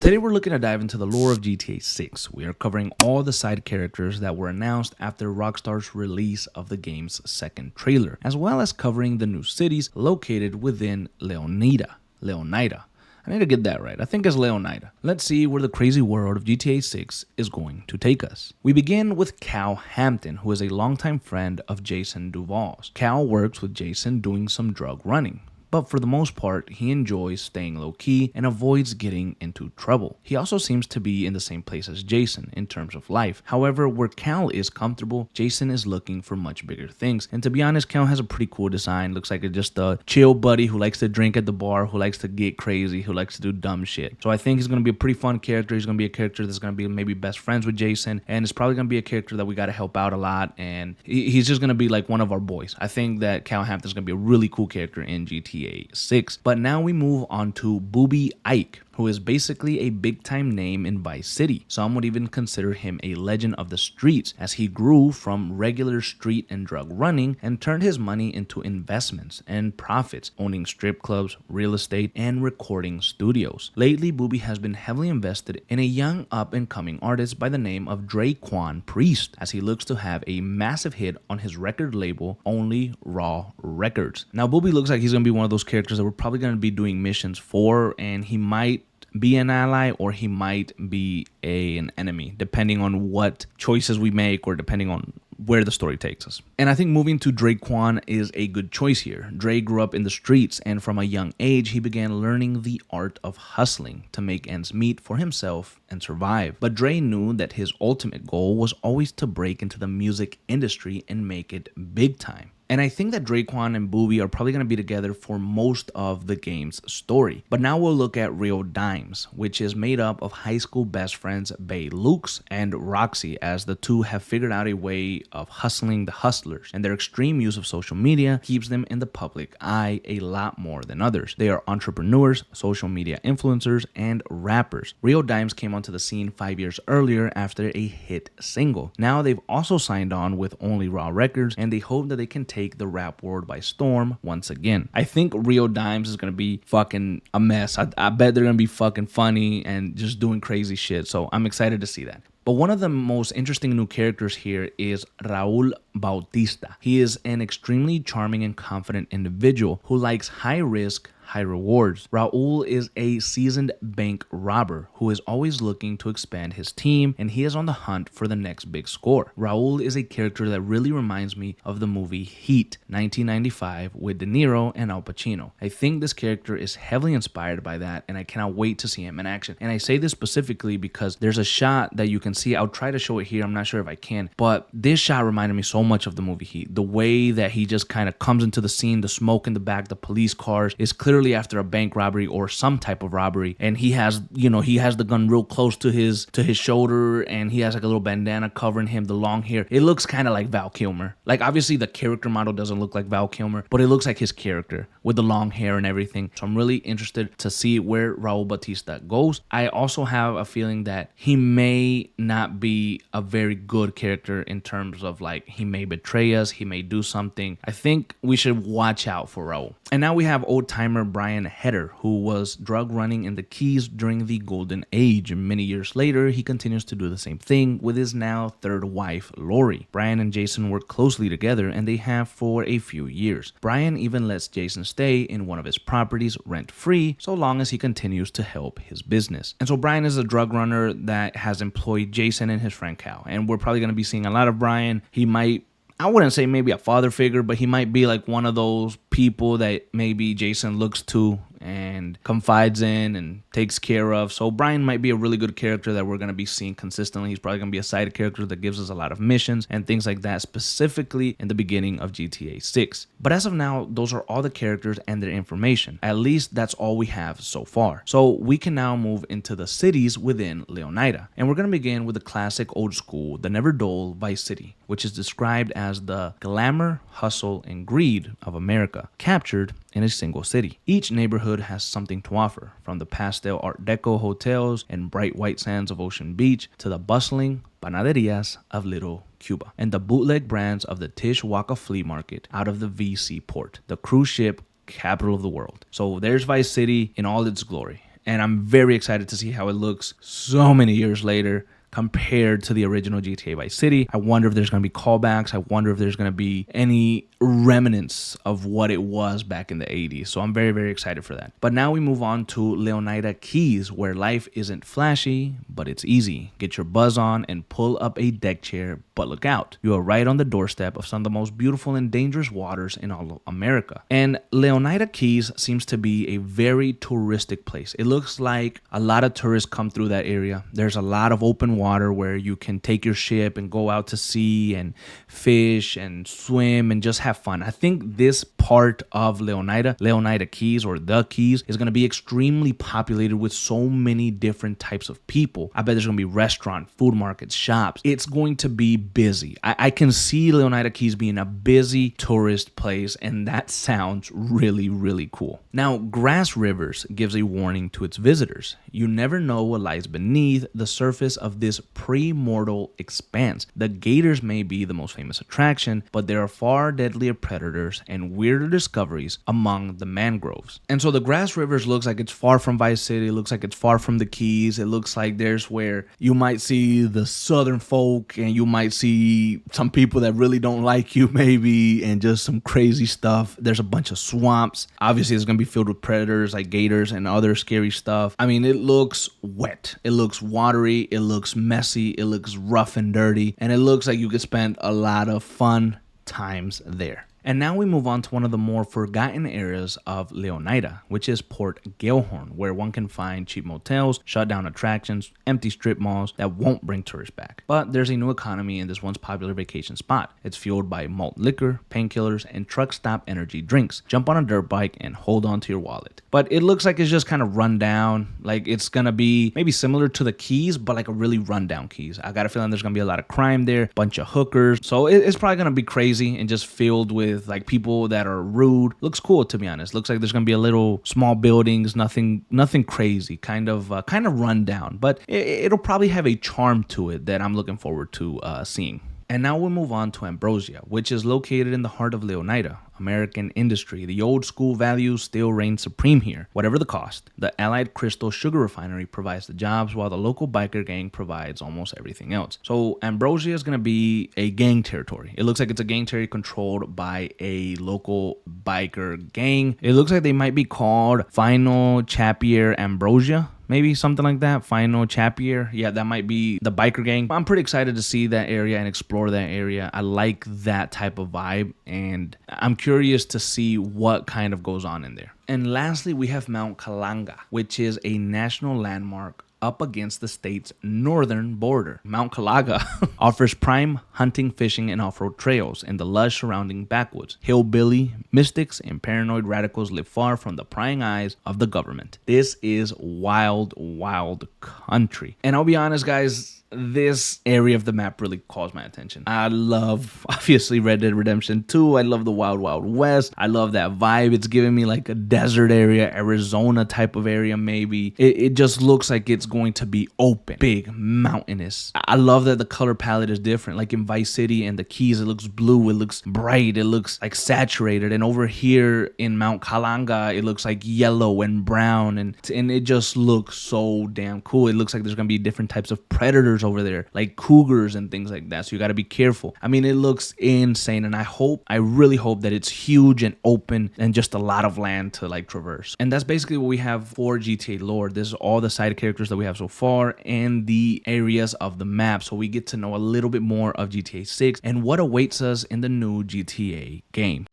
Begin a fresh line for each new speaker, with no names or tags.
Today we're looking to dive into the lore of GTA 6. We are covering all the side characters that were announced after Rockstar's release of the game's second trailer, as well as covering the new cities located within Leonida. I need to get that right. I think it's Leonida. Let's see where the crazy world of GTA 6 is going to take us. We begin with Cal Hampton, who is a longtime friend of Jason Duval's. Cal works with Jason doing some drug running, but for the most part, he enjoys staying low-key and avoids getting into trouble. He also seems to be in the same place as Jason in terms of life. However, where Cal is comfortable, Jason is looking for much bigger things. And to be honest, Cal has a pretty cool design. Looks like just a chill buddy who likes to drink at the bar, who likes to get crazy, who likes to do dumb shit. So I think he's going to be a pretty fun character. He's going to be a character that's going to be maybe best friends with Jason, and it's probably going to be a character that we got to help out a lot, and he's just going to be like one of our boys. I think that Cal Hampton's going to be a really cool character in GTA 6. But now we move on to Booby Ike, who is basically a big-time name in Vice City. Some would even consider him a legend of the streets, as he grew from regular street and drug running and turned his money into investments and profits, owning strip clubs, real estate, and recording studios. Lately, Booby has been heavily invested in a young up-and-coming artist by the name of Draquan Priest, as he looks to have a massive hit on his record label, Only Raw Records. Now, Booby looks like he's going to be one of those characters that we're probably going to be doing missions for, and he might be an ally or he might be an enemy, depending on what choices we make or depending on where the story takes us. And I think moving to Draquan is a good choice here. Dre grew up in the streets, and from a young age, he began learning the art of hustling to make ends meet for himself and survive. But Dre knew that his ultimate goal was always to break into the music industry and make it big time. And I think that Draquan and Booby are probably going to be together for most of the game's story. But now we'll look at Real Dimes, which is made up of high school best friends Bay Lukes and Roxy, as the two have figured out a way of hustling the hustlers. And their extreme use of social media keeps them in the public eye a lot more than others. They are entrepreneurs, social media influencers, and rappers. Real Dimes came onto the scene 5 years earlier after a hit single. Now they've also signed on with Only Raw Records, and they hope that they can take the rap world by storm once again. I think Real Dimes is going to be fucking a mess. I bet they're going to be fucking funny and just doing crazy shit. So I'm excited to see that. But one of the most interesting new characters here is Raul Bautista. He is an extremely charming and confident individual who likes high risk, high rewards. Raul is a seasoned bank robber who is always looking to expand his team, and he is on the hunt for the next big score. Raul is a character that really reminds me of the movie Heat, 1995, with De Niro and Al Pacino. I think this character is heavily inspired by that, and I cannot wait to see him in action. And I say this specifically because there's a shot that you can see. I'll try to show it here. I'm not sure if I can, but this shot reminded me so much of the movie Heat. The way that he just kind of comes into the scene, the smoke in the back, the police cars, is clearly after a bank robbery or some type of robbery, and he has the gun real close to his shoulder, and he has like a little bandana covering him, the long hair. It looks kind of like Val Kilmer. Like, obviously the character model doesn't look like Val Kilmer, but it looks like his character with the long hair and everything. So I'm really interested to see where Raul Bautista goes. I also have a feeling that he may not be a very good character in terms of, like, he may betray us, he may do something. I think we should watch out for Raul. And now we have old-timer Brian Heder, who was drug running in the Keys during the Golden Age. And many years later, he continues to do the same thing with his now third wife, Lori. Brian and Jason work closely together, and they have for a few years. Brian even lets Jason stay in one of his properties rent-free, so long as he continues to help his business. And so Brian is a drug runner that has employed Jason and his friend Cal. And we're probably going to be seeing a lot of Brian. He might, I wouldn't say maybe a father figure, but he might be like one of those people that maybe Jason looks to and confides in and takes care of. So Brian might be a really good character that we're going to be seeing consistently. He's probably going to be a side character that gives us a lot of missions and things like that, specifically in the beginning of GTA 6. But as of now, those are all the characters and their information. At least that's all we have so far. So we can now move into the cities within Leonida. And we're going to begin with the classic old school, the never dull Vice City, which is described as the glamour, hustle, and greed of America, captured in a single city. Each neighborhood has something to offer, from the pastel Art Deco hotels and bright white sands of Ocean Beach to the bustling panaderias of Little Cuba and the bootleg brands of the Tishwaka Flea Market out of the VC port, the cruise ship capital of the world. So there's Vice City in all its glory. and I'm very excited to see how it looks so many years later compared to the original GTA Vice City. I wonder if there's going to be callbacks. I wonder if there's going to be any remnants of what it was back in the 80s. So I'm very, very excited for that. But now we move on to Leonida Keys, where life isn't flashy, but it's easy. Get your buzz on and pull up a deck chair, but look out. You are right on the doorstep of some of the most beautiful and dangerous waters in all of America. And Leonida Keys seems to be a very touristic place. It looks like a lot of tourists come through that area. There's a lot of open water where you can take your ship and go out to sea and fish and swim and just have fun. I think this part of Leonida Keys, or the Keys, is going to be extremely populated with so many different types of people. I bet there's going to be restaurants, food markets, shops. It's going to be busy. I can see Leonida Keys being a busy tourist place, and that sounds really, really cool. Now, Grass Rivers gives a warning to its visitors. You never know what lies beneath the surface of this pre-mortal expanse. The gators may be the most famous attraction, but there are far deadlier predators and weirder discoveries among the mangroves. And so the Grass Rivers looks like it's far from Vice City. It looks like it's far from the Keys. It looks like there's where you might see the southern folk, and you might see some people that really don't like you maybe, and just some crazy stuff. There's a bunch of swamps. Obviously it's going to be filled with predators like gators and other scary stuff. I mean, it looks wet. It looks watery. It looks messy. It looks rough and dirty. And it looks like you could spend a lot of fun times there. And now we move on to one of the more forgotten areas of Leonida, which is Port Gilhorn, where one can find cheap motels, shut down attractions, empty strip malls that won't bring tourists back. But there's a new economy in this once popular vacation spot. It's fueled by malt liquor, painkillers, and truck stop energy drinks. Jump on a dirt bike and hold on to your wallet. But it looks like it's just kind of run down. Like it's going to be maybe similar to the Keys, but like a really rundown Keys. I got a feeling there's going to be a lot of crime there, bunch of hookers. So it's probably going to be crazy and just filled with like people that are rude. Looks cool, to be honest. Looks like there's gonna be a little small buildings, nothing crazy, kind of run down, but it'll probably have a charm to it that I'm looking forward to seeing. And now we'll move on to Ambrosia, which is located in the heart of Leonida. American industry. The old school values still reign supreme here, whatever the cost. The Allied Crystal Sugar Refinery provides the jobs, while the local biker gang provides almost everything else. So Ambrosia is going to be a gang territory. It looks like it's a gang territory controlled by a local biker gang. It looks like they might be called Final Chapier Ambrosia. Maybe something like that. Final Chapier. Yeah, that might be the biker gang. I'm pretty excited to see that area and explore that area. I like that type of vibe, and I'm curious to see what kind of goes on in there. And lastly, we have Mount Kalanga, which is a national landmark up against the state's northern border. Mount Kalanga offers prime hunting, fishing, and off-road trails in the lush surrounding backwoods. Hillbilly mystics and paranoid radicals live far from the prying eyes of the government. This is wild, wild country. And I'll be honest, guys, this area of the map really calls my attention. I love, obviously, Red Dead Redemption 2. I love the Wild Wild West. I love that vibe. It's giving me like a desert area, Arizona type of area maybe. It just looks like it's going to be open, big, mountainous. I love that the color palette is different. Like in Vice City and the Keys, it looks blue, it looks bright, it looks like saturated. And over here in Mount Kalanga, it looks like yellow and brown. And it just looks so damn cool. It looks like there's going to be different types of predators over there, like cougars and things like that. So you got to be careful. I mean, it looks insane, and I really hope that it's huge and open and just a lot of land to like traverse. And that's basically what we have for GTA lore. This is all the side characters that we have so far and the areas of the map. So we get to know a little bit more of GTA 6 and what awaits us in the new GTA game.